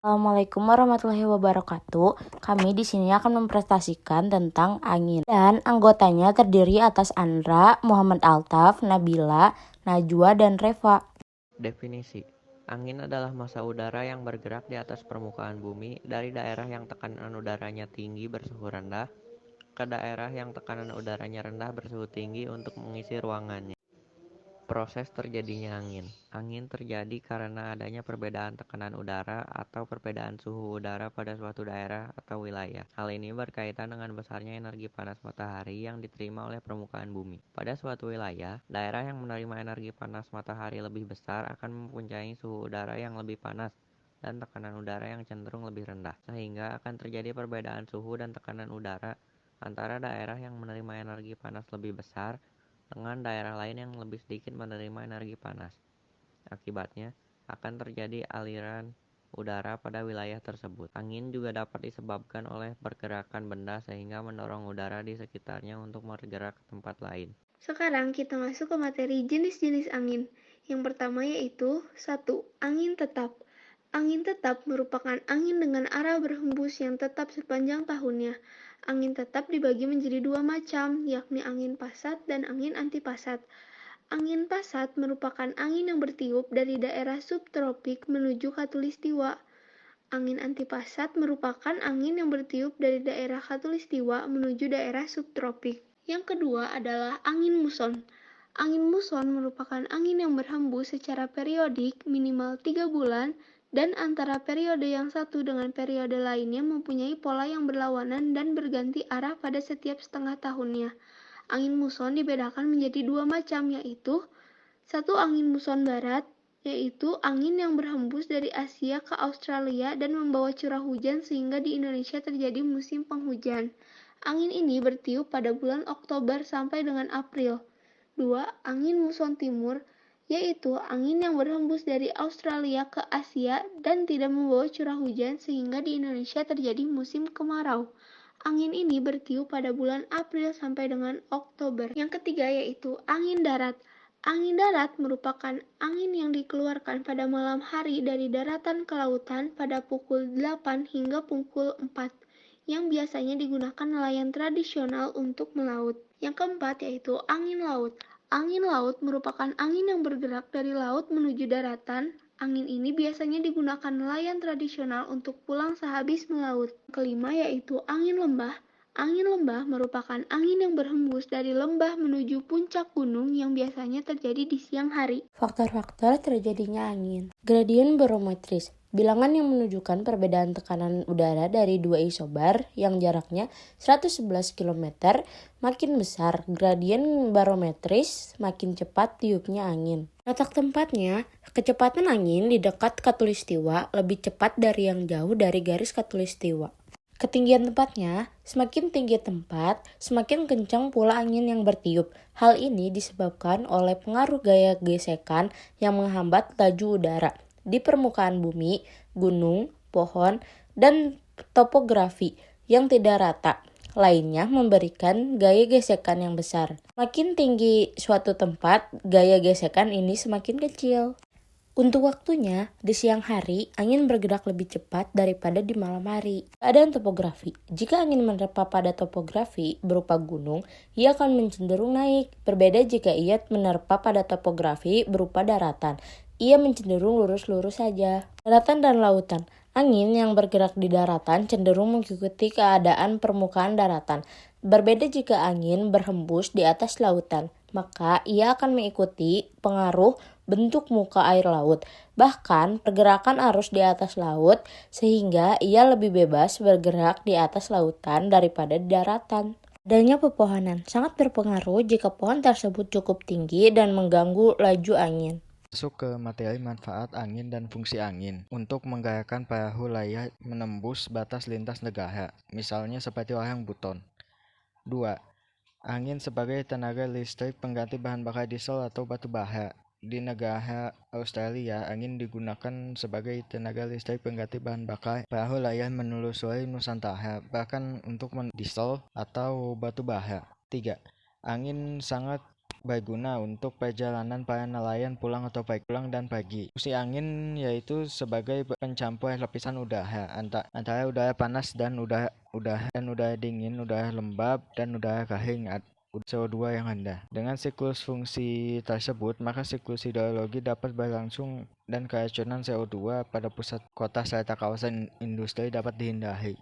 Assalamualaikum warahmatullahi wabarakatuh. Kami di sini akan mempresentasikan tentang angin. Dan anggotanya terdiri atas Andra, Muhammad Altaf, Nabila, Najwa, dan Reva. Definisi: angin adalah massa udara yang bergerak di atas permukaan bumi dari daerah yang tekanan udaranya tinggi bersuhu rendah ke daerah yang tekanan udaranya rendah bersuhu tinggi untuk mengisi ruangannya. Proses terjadinya angin. Angin terjadi karena adanya perbedaan tekanan udara atau perbedaan suhu udara pada suatu daerah atau wilayah. Hal ini berkaitan dengan besarnya energi panas matahari yang diterima oleh permukaan bumi. Pada suatu wilayah, daerah yang menerima energi panas matahari lebih besar akan mempunyai suhu udara yang lebih panas dan tekanan udara yang cenderung lebih rendah, sehingga akan terjadi perbedaan suhu dan tekanan udara antara daerah yang menerima energi panas lebih besar dengan daerah lain yang lebih sedikit menerima energi panas. Akibatnya, akan terjadi aliran udara pada wilayah tersebut. Angin juga dapat disebabkan oleh pergerakan benda sehingga mendorong udara di sekitarnya untuk bergerak ke tempat lain. Sekarang kita masuk ke materi jenis-jenis angin. Yang pertama yaitu 1. Angin tetap. Angin tetap merupakan angin dengan arah berhembus yang tetap sepanjang tahunnya. Angin tetap dibagi menjadi dua macam, yakni angin pasat dan angin antipasat. Angin pasat merupakan angin yang bertiup dari daerah subtropik menuju khatulistiwa. Angin antipasat merupakan angin yang bertiup dari daerah khatulistiwa menuju daerah subtropik. Yang kedua adalah angin muson. Angin muson merupakan angin yang berhembus secara periodik minimal 3 bulan dan antara periode yang satu dengan periode lainnya mempunyai pola yang berlawanan dan berganti arah pada setiap setengah tahunnya. Angin muson dibedakan menjadi dua macam, yaitu satu angin muson barat, yaitu angin yang berhembus dari Asia ke Australia dan membawa curah hujan sehingga di Indonesia terjadi musim penghujan. Angin ini bertiup pada bulan Oktober sampai dengan April. 2. Angin muson timur, yaitu angin yang berhembus dari Australia ke Asia dan tidak membawa curah hujan sehingga di Indonesia terjadi musim kemarau. Angin ini bertiup pada bulan April sampai dengan Oktober. Yang ketiga yaitu angin darat. Angin darat merupakan angin yang dikeluarkan pada malam hari dari daratan ke lautan pada pukul 8 hingga pukul 4 yang biasanya digunakan nelayan tradisional untuk melaut. Yang keempat yaitu angin laut. Angin laut merupakan angin yang bergerak dari laut menuju daratan. Angin ini biasanya digunakan nelayan tradisional untuk pulang sehabis melaut. Kelima yaitu angin lembah. Angin lembah merupakan angin yang berhembus dari lembah menuju puncak gunung yang biasanya terjadi di siang hari. Faktor-faktor terjadinya angin. Gradien barometris. Bilangan yang menunjukkan perbedaan tekanan udara dari dua isobar yang jaraknya 111 km makin besar. Gradien barometris makin cepat tiupnya angin. Letak tempatnya, kecepatan angin di dekat khatulistiwa lebih cepat dari yang jauh dari garis khatulistiwa. Ketinggian tempatnya, semakin tinggi tempat, semakin kencang pula angin yang bertiup. Hal ini disebabkan oleh pengaruh gaya gesekan yang menghambat laju udara di permukaan bumi, gunung, pohon, dan topografi yang tidak rata. Lainnya memberikan gaya gesekan yang besar. Makin tinggi suatu tempat, gaya gesekan ini semakin kecil. Untuk waktunya, di siang hari, angin bergerak lebih cepat daripada di malam hari. Keadaan topografi. Jika angin menerpa pada topografi berupa gunung, ia akan cenderung naik. Berbeda jika ia menerpa pada topografi berupa daratan. Ia cenderung lurus-lurus saja. Daratan dan lautan. Angin yang bergerak di daratan cenderung mengikuti keadaan permukaan daratan. Berbeda jika angin berhembus di atas lautan, maka ia akan mengikuti pengaruh bentuk muka air laut, bahkan pergerakan arus di atas laut, sehingga ia lebih bebas bergerak di atas lautan daripada di daratan. Adanya pepohonan sangat berpengaruh jika pohon tersebut cukup tinggi dan mengganggu laju angin. Masuk ke materi manfaat angin dan fungsi angin untuk menggerakkan perahu layar menembus batas lintas negara, misalnya seperti orang buton. 2. Angin sebagai tenaga listrik pengganti bahan bakar diesel atau batu bara. Di negara Australia, angin digunakan sebagai tenaga listrik pengganti bahan bakar perahu layar menelusuri Nusantara, bahkan untuk diesel atau batu bara. 3. Angin sangat baik guna untuk perjalanan para nelayan pulang atau pulang dan pagi. Fungsi angin yaitu sebagai pencampur lapisan udara antara udara panas dan udara dingin, udara lembab dan udara kering CO2 yang rendah. Dengan siklus fungsi tersebut, maka siklus hidrologi dapat berlangsung dan keracunan CO2 pada pusat kota serta kawasan industri dapat dihindari.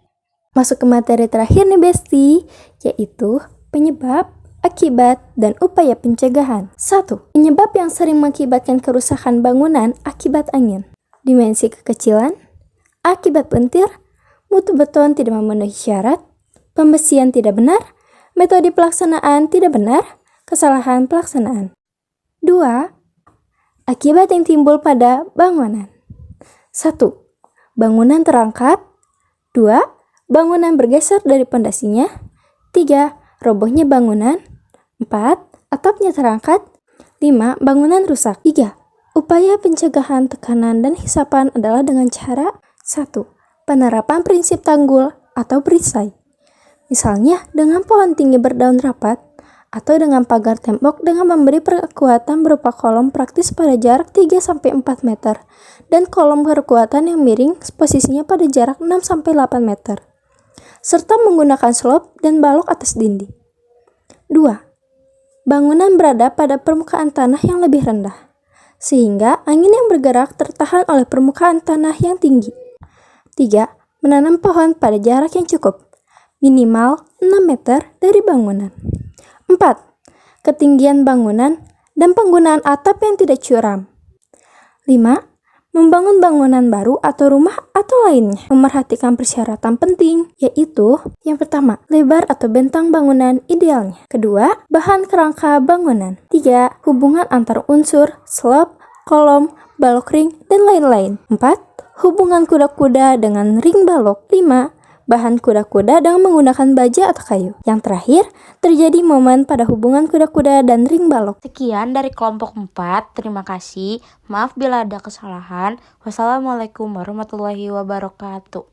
Masuk ke materi terakhir nih Besti, yaitu penyebab, akibat, dan upaya pencegahan. 1. Penyebab yang sering mengakibatkan kerusakan bangunan akibat angin. Dimensi kekecilan, akibat petir, mutu beton tidak memenuhi syarat, pembesian tidak benar, metode pelaksanaan tidak benar, kesalahan pelaksanaan. 2. Akibat yang timbul pada bangunan. 1. Bangunan terangkat. 2. Bangunan bergeser dari pondasinya. 3. Robohnya bangunan. 4. Atapnya terangkat. 5. Bangunan rusak. 3. Upaya pencegahan tekanan dan hisapan adalah dengan cara 1. Penerapan prinsip tanggul atau perisai. Misalnya dengan pohon tinggi berdaun rapat atau dengan pagar tembok dengan memberi kekuatan berupa kolom praktis pada jarak 3-4 meter dan kolom berkekuatan yang miring posisinya pada jarak 6-8 meter serta menggunakan slop dan balok atas dinding. 2. Bangunan berada pada permukaan tanah yang lebih rendah sehingga angin yang bergerak tertahan oleh permukaan tanah yang tinggi. 3. Menanam pohon pada jarak yang cukup minimal 6 meter dari bangunan. 4. Ketinggian bangunan dan penggunaan atap yang tidak curam. 5. Membangun bangunan baru atau rumah atau lainnya. Memerhatikan persyaratan penting, yaitu yang pertama, lebar atau bentang bangunan idealnya. Kedua, bahan kerangka bangunan. 3. Hubungan antar unsur, slab, kolom, balok ring, dan lain-lain. 4. Hubungan kuda-kuda dengan ring balok. 5. Bahan kuda-kuda dengan menggunakan baja atau kayu. Yang terakhir, terjadi momen pada hubungan kuda-kuda dan ring balok. Sekian dari kelompok 4. Terima kasih. Maaf bila ada kesalahan. Wassalamualaikum warahmatullahi wabarakatuh.